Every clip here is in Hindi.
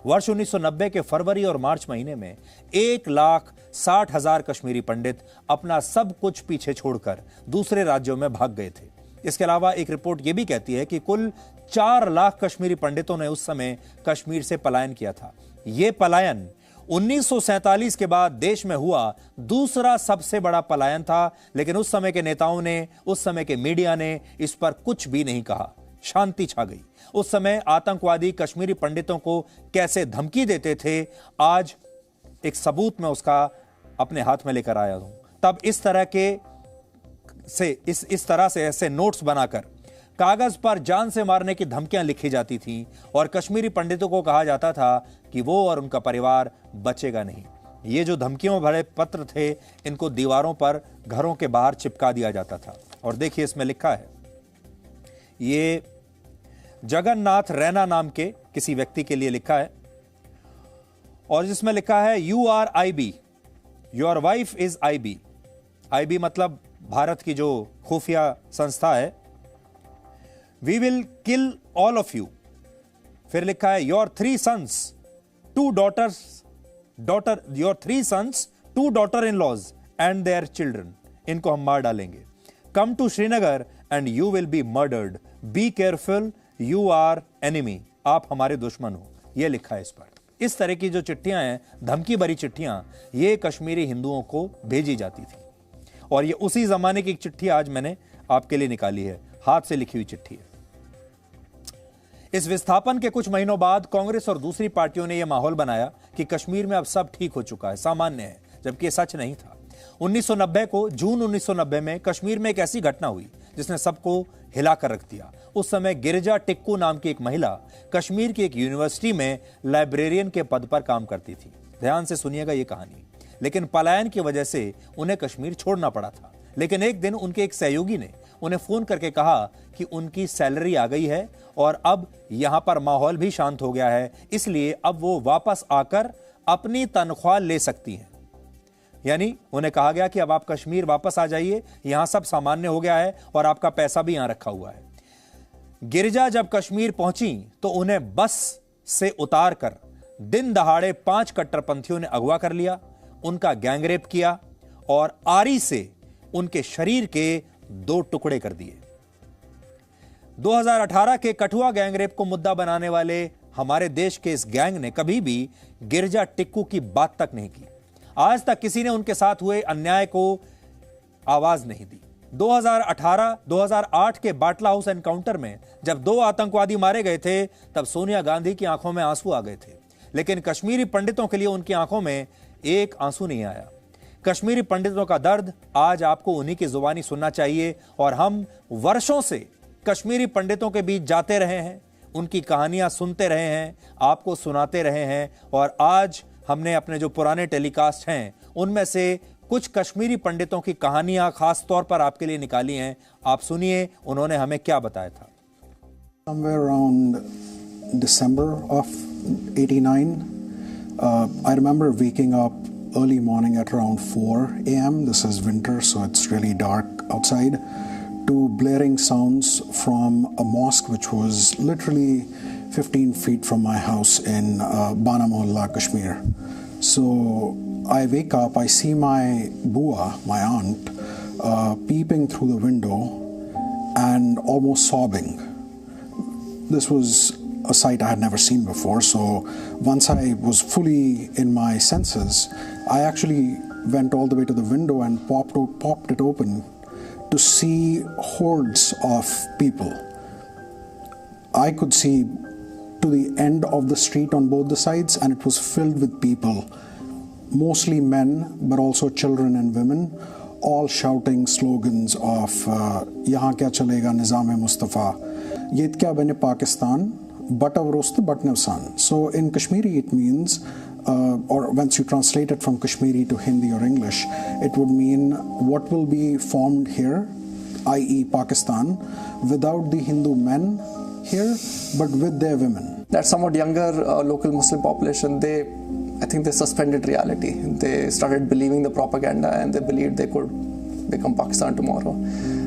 वर्ष 1990 के फरवरी और मार्च महीने में 1,60,000 कश्मीरी पंडित अपना सब कुछ पीछे छोड़कर दूसरे राज्यों में भाग गए थे। इसके अलावा एक रिपोर्ट यह भी कहती है कि कुल 4 लाख कश्मीरी पंडितों ने उस समय कश्मीर से पलायन किया था। यह पलायन 1947 के बाद देश में हुआ दूसरा सबसे बड़ा पलायन था, लेकिन उस समय के नेताओं ने, उस समय के मीडिया ने इस पर कुछ भी नहीं कहा। शांति छा गई। उस समय आतंकवादी कश्मीरी पंडितों को कैसे धमकी देते थे, आज एक सबूत मैं उसका अपने हाथ में लेकर आया हूं। तब इस तरह से ऐसे नोट्स बनाकर कागज पर जान से मारने की धमकियां लिखी जाती थीं और कश्मीरी पंडितों को कहा जाता था कि वो और उनका परिवार बचेगा नहीं। ये जो धमकियों भरे पत्र थे, इनको दीवारों पर, घरों के बाहर चिपका दिया जाता था। और देखिए इसमें लिखा है, ये जगन्नाथ रैना नाम के किसी व्यक्ति के लिए लिखा है और जिसमें लिखा है, you are IB, your wife is IB. IB मतलब भारत की जो खुफिया संस्था है। We will kill all of you. फिर लिखा है, your 3 sons, 2 daughters, your 3 sons, 2 daughter-in-laws and their children, इनको हम मार डालेंगे। Come to Srinagar and you will be murdered, be careful, you are enemy, आप हमारे दुश्मन हो। यह लिखा है इस पर। इस तरह की जो चिट्ठियां हैं, धमकी भरी चिट्ठियां, ये कश्मीरी हिंदुओं को भेजी जाती थी। और ये उसी जमाने की एक चिट्ठी आज मैंने आपके लिए निकाली है, हाथ से लिखी हुई चिट्ठी है। इस विस्थापन के कुछ महीनों बाद कांग्रेस और दूसरी पार्टियों ने यह माहौल बनाया कि कश्मीर में अब सब ठीक हो चुका है, सामान्य है, जबकि यह सच नहीं था। 1990 को, जून 1990 में कश्मीर में एक ऐसी घटना हुई जिसने सबको हिलाकर रख दिया। उस समय गिरिजा टिक्कू नाम की एक महिला कश्मीर की एक यूनिवर्सिटी में लाइब्रेरियन के पद पर काम करती थी। ध्यान से सुनिएगा ये कहानी। लेकिन पलायन की वजह से उन्हें कश्मीर छोड़ना पड़ा था। लेकिन एक दिन उनके एक सहयोगी ने उन्हें फोन करके कहा कि उनकी सैलरी आ गई है और अब यहां पर माहौल भी शांत हो गया है, इसलिए अब वो वापस आकर अपनी तनख्वाह ले सकती हैं। यानी उन्हें कहा गया कि अब आप कश्मीर वापस आ जाइए, यहां सब सामान्य हो गया है और आपका पैसा भी यहां रखा हुआ है। गिरिजा जब कश्मीर पहुंची तो उन्हें बस से उतार कर दिन दहाड़े 5 कट्टरपंथियों ने अगवा कर लिया, उनका गैंगरेप किया और आरी से उनके शरीर के 2 टुकड़े कर दिए। 2018 के कठुआ गैंगरेप को मुद्दा बनाने वाले हमारे देश के इस गैंग ने कभी भी गिरिजा टिक्कू की बात तक नहीं की। आज तक किसी ने उनके साथ हुए अन्याय को आवाज नहीं दी। 2008 के बाटला हाउस एनकाउंटर में जब 2 आतंकवादी मारे गए थे, तब सोनिया गांधी की आंखों में आंसू आ गए थे, लेकिन कश्मीरी पंडितों के लिए उनकी आंखों में एक आंसू नहीं आया। कश्मीरी पंडितों का दर्द आज आपको उन्हीं की जुबानी सुनना चाहिए और हम वर्षों से कश्मीरी पंडितों के बीच जाते रहे हैं, उनकी कहानियां सुनते रहे हैं, आपको सुनाते रहे हैं और आज हमने अपने जो पुराने टेलीकास्ट हैं उनमें से कुछ कश्मीरी पंडितों की कहानियां खास तौर पर आपके लिए निकाली हैं। आप सुनिए उन्होंने हमें क्या बताया था। Somewhere around December of 89, I remember waking up early morning at around 4 a.m. This is winter, so it's really dark outside, to blaring sounds from a mosque which was literally 15 feet from my house in Bana Mohalla, Kashmir. So I wake up, I see my bua, my aunt, peeping through the window and almost sobbing. This was a sight I had never seen before, so once I was fully in my senses, I actually went all the way to the window and popped it open to see hordes of people. I could see to the end of the street on both the sides, and it was filled with people, mostly men, but also children and women, all shouting slogans of "Yahan kya chalega, Nizam-e-Mustafa, Yet kya bane Pakistan, Batavrost Batnavsan." So in Kashmiri it means, or once you translate it from Kashmiri to Hindi or English, it would mean what will be formed here, i.e. Pakistan, without the Hindu men here, but with their women. That somewhat younger local Muslim population, I think they suspended reality. They started believing the propaganda and they believed they could become Pakistan tomorrow.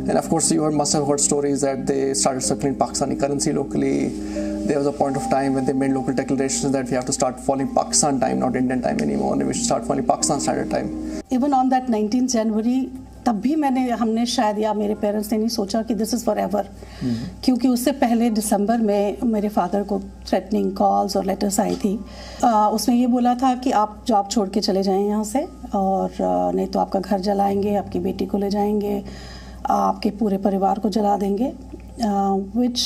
And of course, you must have heard stories that they started circling Pakistani currency locally. There was a point of time when they made local declarations that we have to start following Pakistan time, not Indian time anymore, and we should start following Pakistan Standard Time. Even on that 19 January, तब भी हमने शायद या मेरे पेरेंट्स ने नहीं सोचा कि दिस इज़ फॉर एवर, क्योंकि उससे पहले दिसंबर में मेरे फादर को थ्रेटनिंग कॉल्स और लेटर्स आई थी। उसने ये बोला था कि आप जॉब छोड़ के चले जाएं यहाँ से, और नहीं तो आपका घर जलाएंगे, आपकी बेटी को ले जाएंगे, आपके पूरे परिवार को जला देंगे। which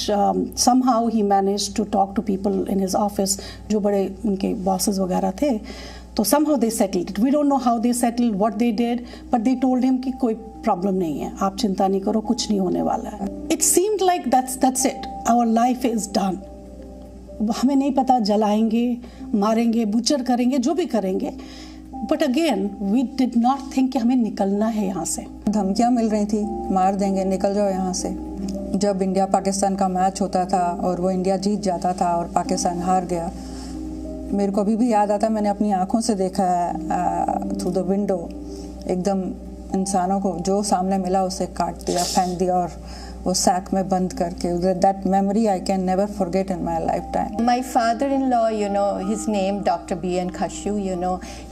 somehow he managed to talk to people in his office, जो बड़े उनके bosses वगैरह थे, तो somehow they settled it. We don't know how they settled, what they did, but they told him कि कोई problem नहीं है, आप चिंता नहीं करो, कुछ नहीं होने वाला है। It seemed like that's it, our life is done. हमें नहीं पता, जलाएंगे, मारेंगे, बुचर करेंगे, जो भी करेंगे, but again we did not think कि हमें निकलना है यहाँ से। धमकियाँ मिल रही थी, मार देंगे, निकल जाओ यहाँ से। जब इंडिया पाकिस्तान का मैच होता था और वो इंडिया जीत जाता था और पाकिस्तान हार गया, मेरे को अभी भी याद आता, मैंने अपनी आंखों से देखा है थ्रू द विंडो, एकदम इंसानों को जो सामने मिला उसे काट दिया, फेंक दिया और वो सैक में बंद करके। That memory I can never forget in my life time. My father-in-law, his name Dr. B.N. Khashu,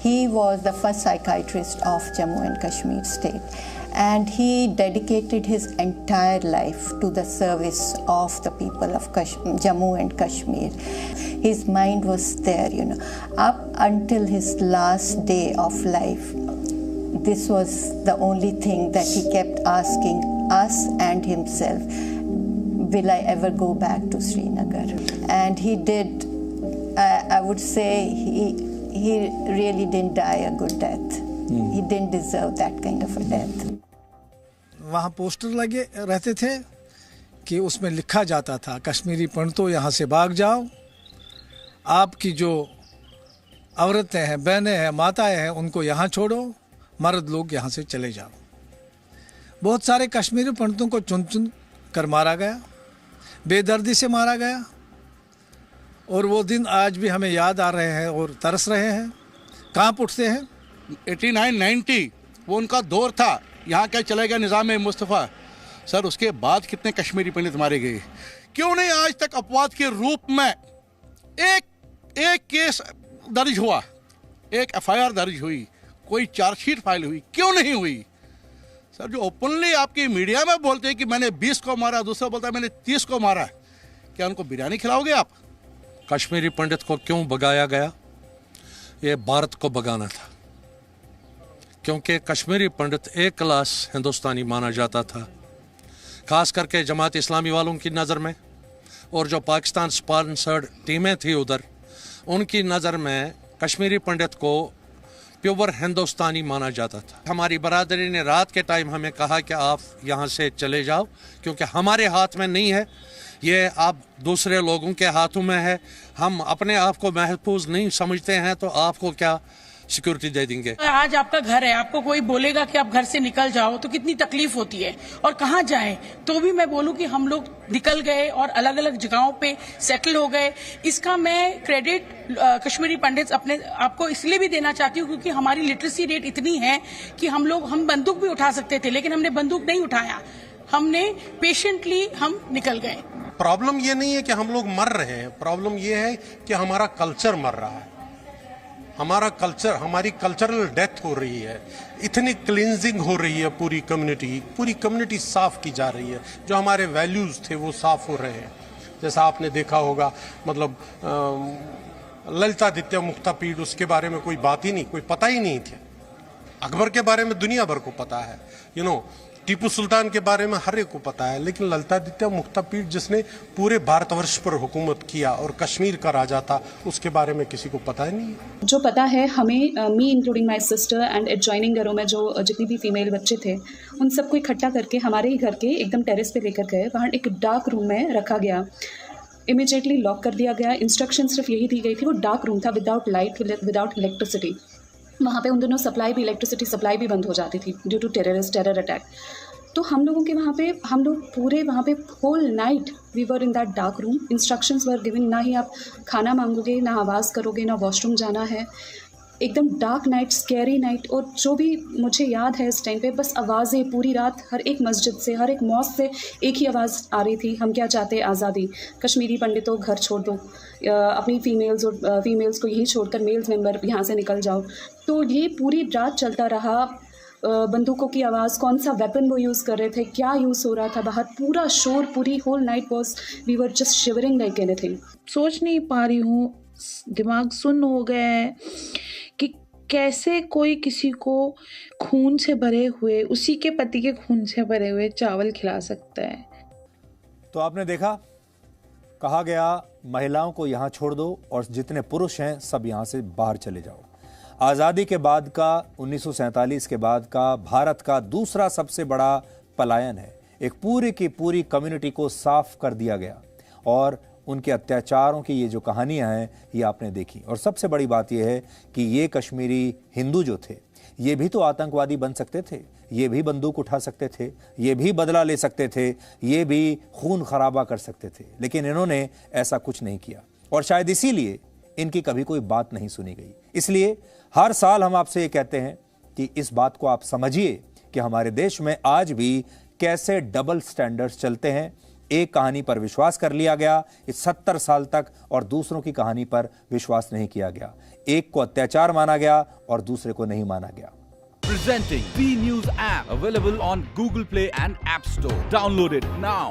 he was the first psychiatrist of Jammu and Kashmir state. And he dedicated his entire life to the service of the people of Jammu and Kashmir. His mind was there, up until his last day of life. This was the only thing that he kept asking us and himself, will I ever go back to Srinagar? And he did. I would say he really didn't die a good death. He didn't deserve that kind of a death. वहाँ पोस्टर लगे रहते थे कि उसमें लिखा जाता था, कश्मीरी पंडितों यहाँ से भाग जाओ, आपकी जो औरतें हैं, बहनें हैं, माताएं हैं, उनको यहाँ छोड़ो, मर्द लोग यहाँ से चले जाओ। बहुत सारे कश्मीरी पंडितों को चुन चुन कर मारा गया, बेदर्दी से मारा गया, और वो दिन आज भी हमें याद आ रहे हैं और तरस रहे हैं, कांप उठते हैं। 89-90 वो उनका दौर था, यहाँ क्या चलेगा निज़ाम मुस्तफ़ा सर, उसके बाद कितने कश्मीरी पंडित मारे गए। क्यों नहीं आज तक अपवाद के रूप में एक केस दर्ज हुआ, एक FIR दर्ज हुई, कोई चार्जशीट फाइल हुई, क्यों नहीं हुई सर? जो ओपनली आपकी मीडिया में बोलते हैं कि मैंने 20 को मारा, दूसरा बोलता है मैंने 30 को मारा, क्या उनको बिरयानी खिलाओगे आप? कश्मीरी पंडित को क्यों भगाया गया? ये भारत को भगाना था, क्योंकि कश्मीरी पंडित एक क्लास हिंदुस्तानी माना जाता था, खास करके जमात इस्लामी वालों की नज़र में, और जो पाकिस्तान स्पॉन्सर्ड टीमें थी उधर, उनकी नज़र में कश्मीरी पंडित को प्योर हिंदुस्तानी माना जाता था। हमारी बरादरी ने रात के टाइम हमें कहा कि आप यहाँ से चले जाओ, क्योंकि हमारे हाथ में नहीं है, ये आप दूसरे लोगों के हाथों में है, हम अपने आप को महफूज नहीं समझते हैं, तो आपको क्या सिक्योरिटी दे देंगे। आज आपका घर है, आपको कोई बोलेगा कि आप घर से निकल जाओ तो कितनी तकलीफ होती है, और कहाँ जाएं, तो भी मैं बोलूं कि हम लोग निकल गए और अलग अलग जगहों पे सेटल हो गए। इसका मैं क्रेडिट कश्मीरी पंडित अपने आपको इसलिए भी देना चाहती हूँ क्योंकि हमारी लिटरेसी रेट इतनी है कि हम बंदूक भी उठा सकते थे, लेकिन हमने बंदूक नहीं उठाया, हमने पेशेंटली हम निकल गए। प्रॉब्लम ये नहीं है कि हम लोग मर रहे हैं, प्रॉब्लम ये है कि हमारा कल्चर मर रहा है, हमारा कल्चर, हमारी कल्चरल डेथ हो रही है, इतनी क्लींजिंग हो रही है, पूरी कम्युनिटी साफ की जा रही है, जो हमारे वैल्यूज थे वो साफ हो रहे हैं। जैसा आपने देखा होगा, मतलब ललितादित्य मुक्तापीड, उसके बारे में कोई बात ही नहीं, कोई पता ही नहीं थे। अकबर के बारे में दुनिया भर को पता है, टीपू सुल्तान के बारे में हर एक को पता है, लेकिन ललितादित्य मुक्तापीड जिसने पूरे भारतवर्ष पर हुकूमत किया और कश्मीर का राजा था, उसके बारे में किसी को पता ही नहीं है। जो पता है हमें, मी including my sister and adjoining घरों में जो जितनी भी फीमेल बच्चे थे, उन सबको इकट्ठा करके हमारे ही घर के एकदम टेरेस पे लेकर गए, वहाँ एक डार्क रूम में रखा गया, इमीडिएटली लॉक कर दिया गया। इंस्ट्रक्शन सिर्फ यही दी गई थी, वो डार्क रूम था, विदाउट लाइट, विदाउट इलेक्ट्रिसिटी। वहाँ पे उन दिनों इलेक्ट्रिसिटी सप्लाई भी बंद हो जाती थी ड्यू टू टेरर अटैक। तो हम लोगों के वहाँ पे, हम लोग पूरे वहाँ पे whole night we were in that dark room. Instructions were given, ना ही आप खाना मांगोगे, ना आवाज़ करोगे, ना वॉशरूम जाना है, एकदम डार्क नाइट, स्कैरी नाइट। और जो भी मुझे याद है इस टाइम पे, बस आवाज़ें पूरी रात हर एक मस्जिद से, हर एक मॉस्क से एक ही आवाज़ आ रही थी, हम क्या चाहते हैं, आज़ादी। कश्मीरी पंडितों घर छोड़ दो, अपनी फीमेल्स को यही छोड़कर मेल्स मेंबर यहाँ से निकल जाओ। तो ये पूरी रात चलता रहा। बंदूकों की आवाज़, कौन सा वेपन वो यूज़ कर रहे थे, क्या यूज़ हो रहा था बाहर, पूरा शोर, पूरी whole night was, we were just shivering like anything. सोच नहीं पा रही हूँ, दिमाग सुन्न हो गया है कि कैसे कोई किसी को खून से भरे हुए, उसी के पति के खून से भरे हुए चावल खिला सकता है। तो आपने देखा, कहा गया महिलाओं को यहां छोड़ दो और जितने पुरुष हैं सब यहां से बाहर चले जाओ। आज़ादी के बाद का 1947 के बाद का भारत का दूसरा सबसे बड़ा पलायन है। एक पूरी की पूरी कम्युनिटी को साफ कर दिया गया और उनके अत्याचारों की ये जो कहानियां हैं ये आपने देखी। और सबसे बड़ी बात यह है कि ये कश्मीरी हिंदू जो थे ये भी तो आतंकवादी बन सकते थे, ये भी बंदूक उठा सकते थे, ये भी बदला ले सकते थे, ये भी खून खराबा कर सकते थे, लेकिन इन्होंने ऐसा कुछ नहीं किया और शायद इसीलिए इनकी कभी कोई बात नहीं सुनी गई। इसलिए हर साल हम आपसे ये कहते हैं कि इस बात को आप समझिए कि हमारे देश में आज भी कैसे डबल स्टैंडर्ड्स चलते हैं। एक कहानी पर विश्वास कर लिया गया इस 70 साल तक और दूसरों की कहानी पर विश्वास नहीं किया गया। एक को अत्याचार माना गया और दूसरे को नहीं माना गया। Presenting B News app, available on Google Play and App Store. Download it now.